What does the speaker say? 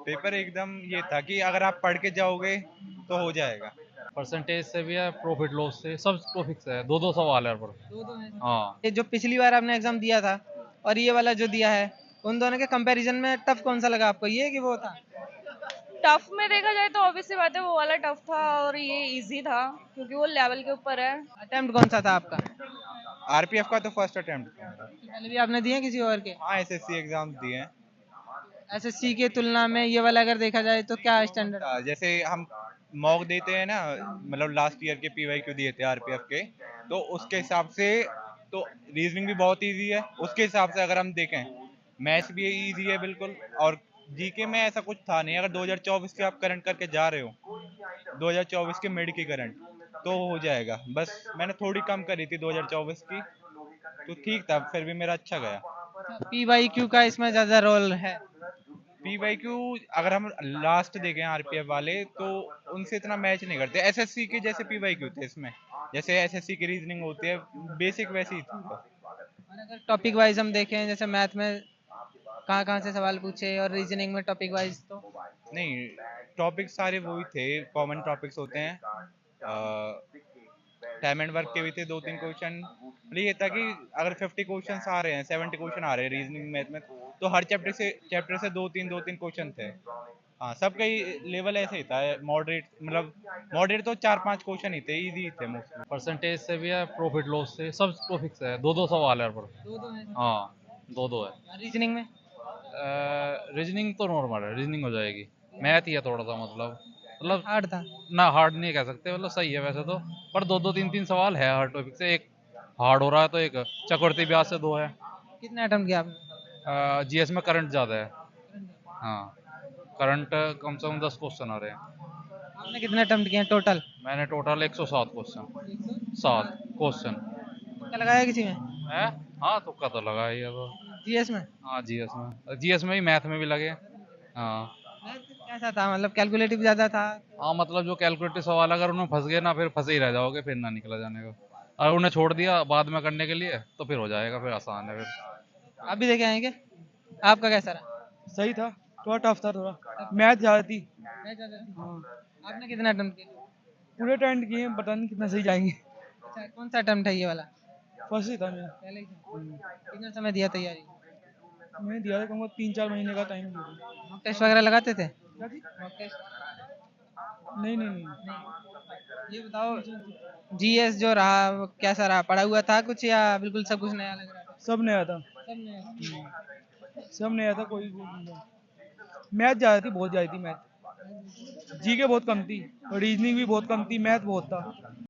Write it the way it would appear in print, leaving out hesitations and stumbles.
Paper एकदम ये था कि अगर आप पढ़ के जाओगे तो हो जाएगा। परसेंटेज से भी है, प्रॉफिट लॉस से, सब टॉपिक्स है, दो दो सवाल है पर। दो दो है। हाँ। ये जो पिछली बार आपने एग्जाम दिया था और ये वाला जो दिया है, उन दोनों के कंपैरिजन में टफ कौन सा लगा आपको, ये कि वो था? टफ में देखा जाए तो ऑब्वियस सी बात है, वो वाला टफ था और ये इजी था क्योंकि वो लेवल के ऊपर है। अटेम्प्ट कौन सा था आपका? आरपीएफ का तो फर्स्ट अटेम्प्ट था मेरा। इससे पहले भी आपने दिए किसी और के? हाँ, एसएससी एग्जाम दिए हैं। एसएससी के तुलना में ये वाला अगर देखा जाए तो क्या स्टैंडर्ड? जैसे हम मॉक देते हैं ना, मतलब लास्ट ईयर के पीवाईक्यू दिए थे आरपीएफ के, तो उसके हिसाब से तो रीजनिंग भी बहुत इजी है। उसके हिसाब से अगर हम देखें, मैथ्स भी इजी है बिल्कुल। और जीके में ऐसा कुछ था नहीं। अगर 2024 के आप करंट करके जा रहे हो, 2024 के मिड की करंट, तो हो जाएगा। बस मैंने थोड़ी कम करी थी 2024 की, तो ठीक था, फिर भी मेरा अच्छा गया। पीवाईक्यू का इसमें ज्यादा रोल है? पीवाईक्यू अगर हम लास्ट देखें आरपीएफ वाले, तो उनसे इतना मैच नहीं करते। एसएससी के जैसे पीवाईक्यू थे इसमें, जैसे एसएससी की रीजनिंग होती है बेसिक, वैसी ही थी बस। और अगर टॉपिक वाइज हम देखें, जैसे मैथ में कहाँ कहाँ से सवाल पूछे और रीजनिंग में टॉपिक वाइज, तो नहीं, टॉपिक सारे वही थे, कॉमन टॉपिक्स होते हैं। टाइम एंड वर्क के भी थे 2-3 क्वेश्चन। मतलब ये था कि अगर 50 क्वेश्चन आ रहे हैं, 70 क्वेश्चन आ रहे हैं रीजनिंग मैथ में, तो हर चैप्टर से दो तीन क्वेश्चन थे। हाँ, सबका ही लेवल ऐसे ही था, मॉडरेट, मतलब मॉडरेट तो 4-5 क्वेश्चन ही थे, इजी थे मोस्टली। परसेंटेज से भी है, प्रॉफिट लॉस से, सब टॉपिक्स है, दो दो सवाल है पर। दो दो है। हाँ, दो दो है। रीजनिंग में रीजनिंग तो नॉर्मल है, रीजनिंग हो जाएगी। मैथ ही है थोड़ा सा, मतलब हार्ड था? ना हार्ड नहीं कह सकते, मतलब सही है वैसे तो। पर दो दो तीन तीन सवाल है हर टॉपिक से, एक हार्ड हो रहा है तो एक चक्रवर्ती ब्याज से दो है। कितने अटेम्प्ट किया आपने? जीएस में करंट ज़्यादा है। हाँ, करंट कम से कम 10 क्वेश्चन आ रहे हैं। आपने कितने अटेम्प्ट किए टोटल? मैंने टोटल 107 क्वेश्चन, 7 क्वेश्चन तुक्का लगाया किसी में? है। हाँ, तुक्का तो लगा ही है तो। जीएस में? हाँ, जीएस में भी, मैथ में भी लगे। हाँ। मैथ कैसा था, मतलब कैलकुलेटिव ज्यादा था? हाँ, मतलब जो कैलकुलेटिव सवाल, अगर उनमें फंस गए ना, फिर फंसे ही रह जाओगे, फिर ना निकला जाने का। अगर उन्हें छोड़ दिया बाद में करने के लिए तो फिर हो जाएगा, फिर आसान है फिर। आप भी देखे आएंगे? आपका कैसा रहा? सही था, थोड़ा टफ था, थोड़ा मैथ ज्यादा थी। मैथ ज्यादा थी? हाँ, आपने कितने अटेम्प्ट किए? पूरे अटेंड किए, पता नहीं कितना सही जाएंगे। अच्छा, कौन सा अटेम्प्ट है ये वाला? फर्स्ट ही था मेरा। पहले ही था? कितना समय दिया तैयारी? मैंने दिया था कहूँगा 3-4 महीने का टाइम। मॉक टेस्ट वगैरह लगाते थे? नहीं मॉक टेस्ट? नहीं नहीं। ये बताओ, जीएस जो रहा वो कैसा रहा, पढ़ा हुआ था कुछ या बिल्कुल सब कुछ नया लग रहा था? सब नया था। सब नया। सब नया था, कोई मैथ ज़्यादा थी, बहुत ज़्यादा थी मैथ। जीके बहुत कम थी, रीजनिंग भी बहुत कम थी, मैथ बहुत था।